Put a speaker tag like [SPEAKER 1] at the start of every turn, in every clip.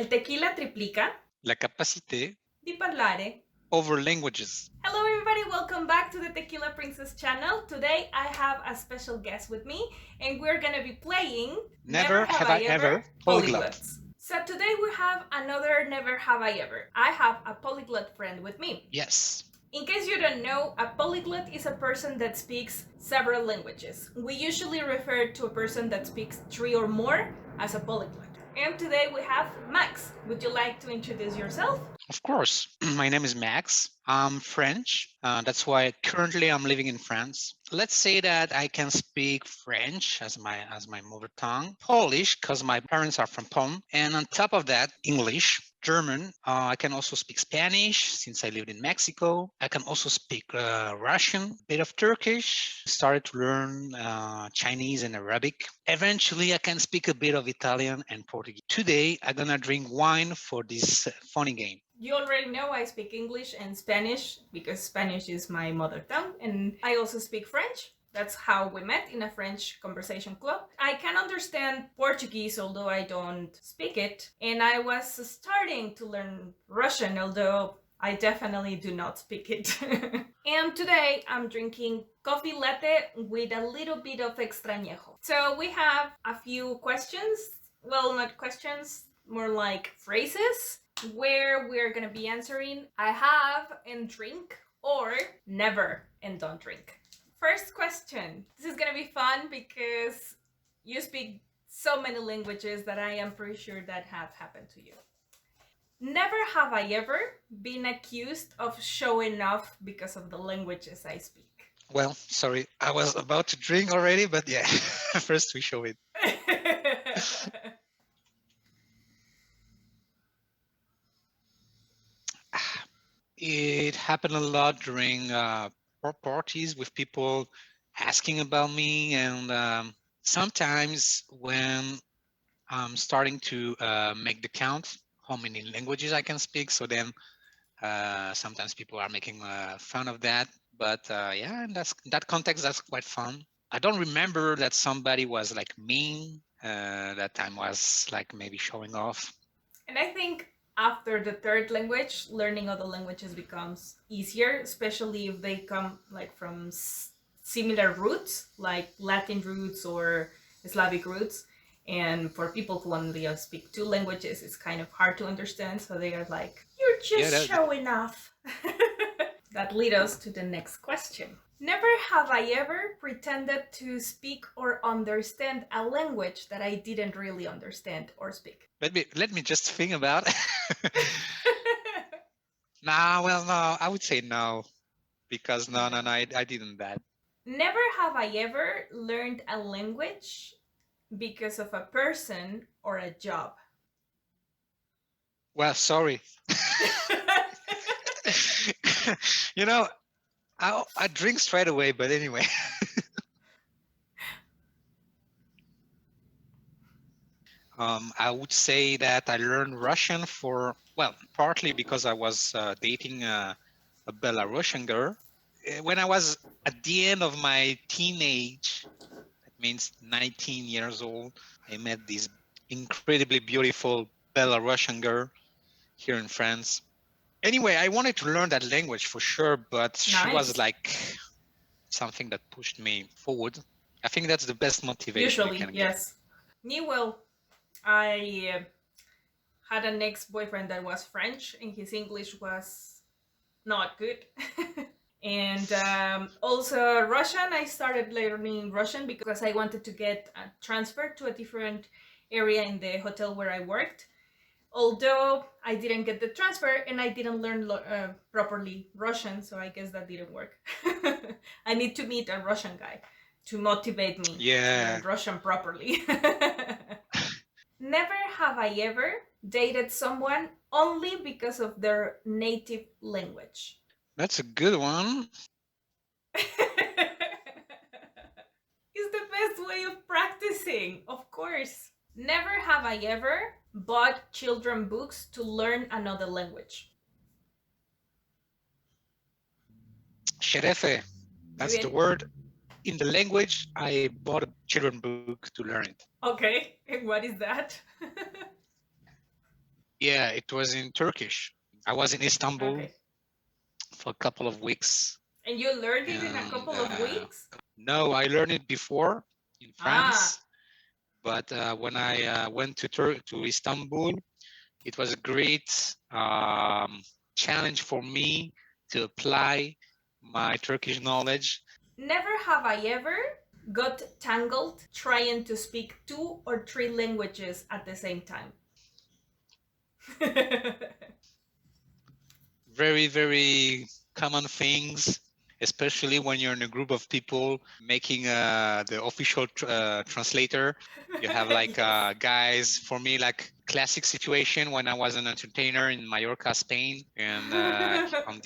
[SPEAKER 1] El tequila triplica
[SPEAKER 2] La capacité
[SPEAKER 1] di parlare.
[SPEAKER 2] over languages.
[SPEAKER 1] Hello everybody, welcome back to the Tequila Princess channel. Today I have a special guest with me and we're gonna be playing
[SPEAKER 2] Never have I ever polyglot.
[SPEAKER 1] Polyglots. So today we have another Never Have I Ever. I have a polyglot friend with me.
[SPEAKER 2] Yes.
[SPEAKER 1] In case you don't know, a polyglot is a person that speaks several languages. We usually refer to a person that speaks 3 or more as a polyglot. And today we have Max. Would you like to introduce yourself?
[SPEAKER 2] Of course. My name is Max. I'm French. That's why currently I'm living in France. Let's say that I can speak French as my mother tongue, Polish because my parents are from Poland, and on top of that, English, German. I can also speak Spanish since I lived in Mexico. I can also speak Russian, a bit of Turkish. Started to learn Chinese and Arabic. Eventually, I can speak a bit of Italian and Portuguese. Today, I'm gonna drink wine for this funny game.
[SPEAKER 1] You already know I speak English and Spanish because Spanish is my mother tongue, and I also speak French. That's how we met, in a French conversation club. I can understand Portuguese, although I don't speak it, and I was starting to learn Russian, although I definitely do not speak it. And today I'm drinking coffee latte with a little bit of extrañejo. So we have a few questions, well, not questions, more like phrases, where we're gonna be answering I have and drink, or never and don't drink. First question. This is gonna be fun because you speak so many languages that I am pretty sure that have happened to you. Never have I ever been accused of showing off because of the languages I speak.
[SPEAKER 2] Well, sorry, I was about to drink already, but yeah, first we show it. It happened a lot during parties with people asking about me, and sometimes when I'm starting to make the count how many languages I can speak, so then sometimes people are making fun of that. But yeah, in that context, that's quite fun. I don't remember that somebody was like mean. That time was like maybe showing off.
[SPEAKER 1] And I think after the third language, learning other languages becomes easier, especially if they come like from similar roots, like Latin roots or Slavic roots. And for people who only speak 2 languages, it's kind of hard to understand. So they are like, you're just showing off. That leads us to the next question. Never have I ever pretended to speak or understand a language that I didn't really understand or speak.
[SPEAKER 2] Let me just think about it. No, I would say no, because no, I didn't that.
[SPEAKER 1] Never have I ever learned a language because of a person or a job.
[SPEAKER 2] Well, sorry. You know, I drink straight away, but anyway. I would say that I learned Russian partly because I was dating a Belarusian girl. When I was at the end of my teenage, that means 19 years old, I met this incredibly beautiful Belarusian girl here in France. Anyway, I wanted to learn that language for sure, but she was like something that pushed me forward. I think that's the best motivation you can
[SPEAKER 1] yes. Me, well, I had an ex-boyfriend that was French and his English was not good. And also Russian, I started learning Russian because I wanted to get transferred to a different area in the hotel where I worked. Although I didn't get the transfer and I didn't learn properly Russian, so I guess that didn't work. I need to meet a Russian guy to motivate me to learn Russian properly. Never have I ever dated someone only because of their native language.
[SPEAKER 2] That's a good one.
[SPEAKER 1] It's the best way of practicing, of course. Never have I ever bought children books to learn another language.
[SPEAKER 2] Xerefe, that's the word. In the language, I bought a children book to learn it.
[SPEAKER 1] Okay, and what is that?
[SPEAKER 2] Yeah, it was in Turkish. I was in Istanbul
[SPEAKER 1] Okay.
[SPEAKER 2] for a couple of weeks.
[SPEAKER 1] And you learned it in a
[SPEAKER 2] And
[SPEAKER 1] couple of weeks?
[SPEAKER 2] no, I learned it before in
[SPEAKER 1] Ah,
[SPEAKER 2] France, but when I went to Istanbul, it was a great challenge for me to apply my Turkish knowledge.
[SPEAKER 1] never have I ever got tangled trying to speak 2 or 3 languages at the same time.
[SPEAKER 2] Very, very common things, especially when you're in a group of people making the official translator. You have like
[SPEAKER 1] Yes.
[SPEAKER 2] guys, for me, like classic situation when I was an entertainer in Mallorca, Spain. And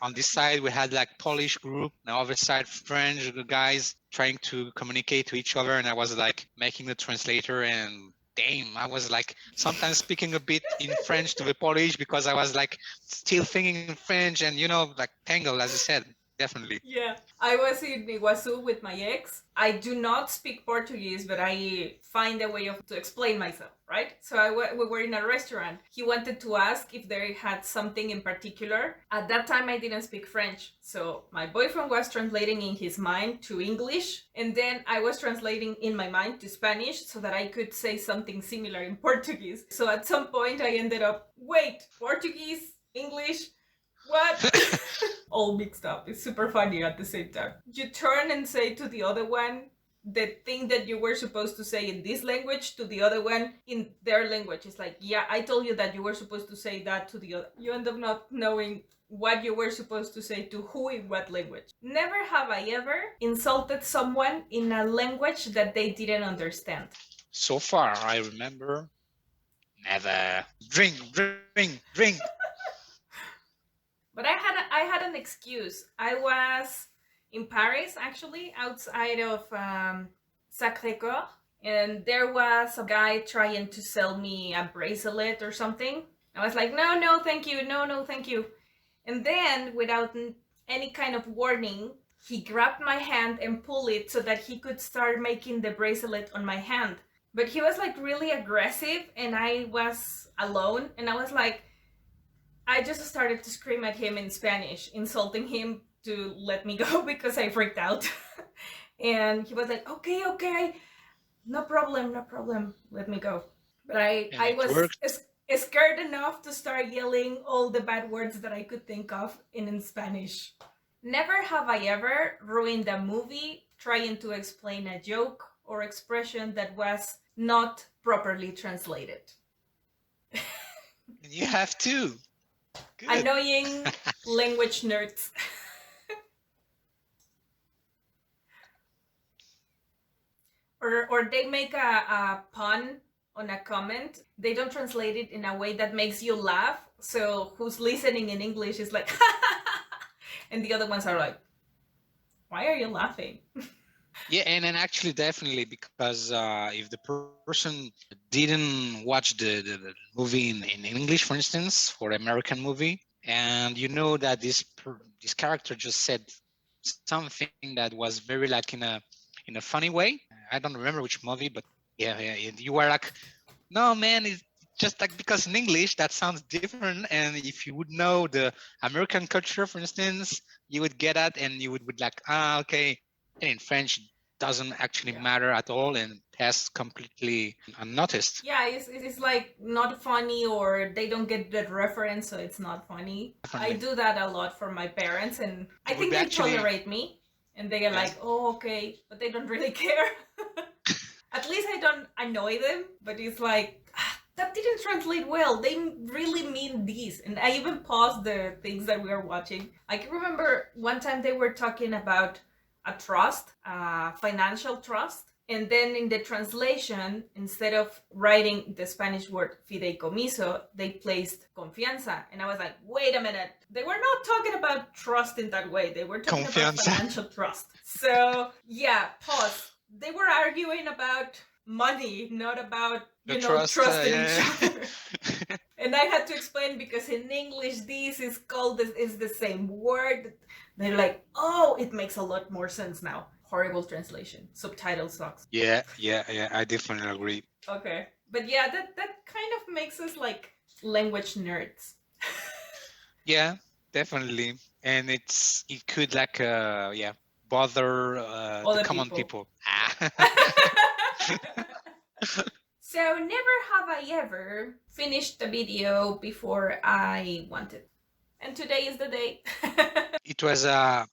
[SPEAKER 2] on this side, we had like Polish group, on the other side, French guys trying to communicate to each other. And I was like making the translator and damn, I was like sometimes speaking a bit in French to the Polish because I was like still thinking in French and like tangled, as you said, definitely.
[SPEAKER 1] Yeah, I was in Iguazu with my ex. I do not speak Portuguese, but I find a way of to explain myself, right? So we were in a restaurant. He wanted to ask if they had something in particular. At that time, I didn't speak French, so my boyfriend was translating in his mind to English, and then I was translating in my mind to Spanish so that I could say something similar in Portuguese. So at some point, I ended up, wait, Portuguese, English, what? All mixed up. It's super funny at the same time. You turn and say to the other one the thing that you were supposed to say in this language to the other one in their language. It's like, yeah, I told you that you were supposed to say that to the other. You end up not knowing what you were supposed to say to who in what language. Never have I ever insulted someone in a language that they didn't understand.
[SPEAKER 2] So far, I remember never. Drink, drink, drink.
[SPEAKER 1] But I had an excuse. I was in Paris, actually, outside of Sacré-Cœur, and there was a guy trying to sell me a bracelet or something. I was like, no, no, thank you, no, no, thank you. And then, without any kind of warning, he grabbed my hand and pulled it so that he could start making the bracelet on my hand. But he was like really aggressive, and I was alone, and I was like, I just started to scream at him in Spanish, insulting him to let me go because I freaked out. And he was like, okay, okay, no problem, no problem, let me go. But I was scared enough to start yelling all the bad words that I could think of in Spanish. Never have I ever ruined a movie trying to explain a joke or expression that was not properly translated.
[SPEAKER 2] You have to. Good.
[SPEAKER 1] Annoying language nerds. or they make a pun on a comment. They don't translate it in a way that makes you laugh. So who's listening in English is like, and the other ones are like, why are you laughing?
[SPEAKER 2] Yeah, and actually, definitely, because if the person didn't watch the movie in English, for instance, for American movie, and you know that this character just said something that was very like in a funny way. I don't remember which movie, but yeah, you were like, no, man, it's just like because in English that sounds different, and if you would know the American culture, for instance, you would get that, and you would like, okay. And in French, doesn't actually matter at all and pass completely unnoticed.
[SPEAKER 1] Yeah, it's like not funny, or they don't get the reference, so it's not funny. Definitely. I do that a lot for my parents, and I think they tolerate me, and they are like, oh, okay, but they don't really care. At least I don't annoy them, but it's like, that didn't translate well. They really mean this. And I even paused the things that we were watching. I can remember one time they were talking about a trust, a financial trust. And then in the translation, instead of writing the Spanish word fideicomiso, they placed confianza. And I was like, wait a minute. They were not talking about trust in that way. They were talking about financial trust. So yeah, pause. They were arguing about money, not about, trust in each other. And I had to explain because in English, this is called, is the same word. They're like, oh, it makes a lot more sense now. Horrible translation. Subtitle sucks.
[SPEAKER 2] Yeah, I definitely agree.
[SPEAKER 1] Okay. But yeah, that kind of makes us like language nerds.
[SPEAKER 2] Yeah, definitely. And it could like yeah, bother the
[SPEAKER 1] Other
[SPEAKER 2] common
[SPEAKER 1] people.
[SPEAKER 2] people.
[SPEAKER 1] So never have I ever finished a video before I wanted. And today is the day.
[SPEAKER 2] It was a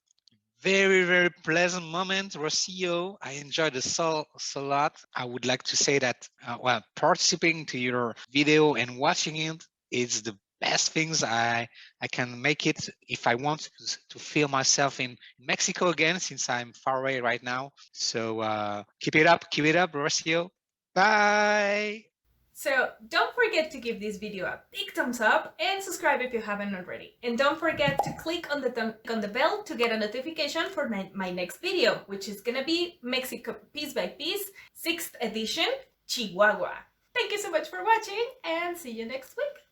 [SPEAKER 2] very, very pleasant moment, Rocio. I enjoyed it so lot. I would like to say that well, participating to your video and watching it is the best things I can make it if I want to feel myself in Mexico again, since I'm far away right now. So keep it up, Rocio. Bye.
[SPEAKER 1] So don't forget to give this video a big thumbs up and subscribe if you haven't already. And don't forget to click on the bell to get a notification for my next video, which is gonna be Mexico Piece by Piece, 6th edition, Chihuahua. Thank you so much for watching and see you next week.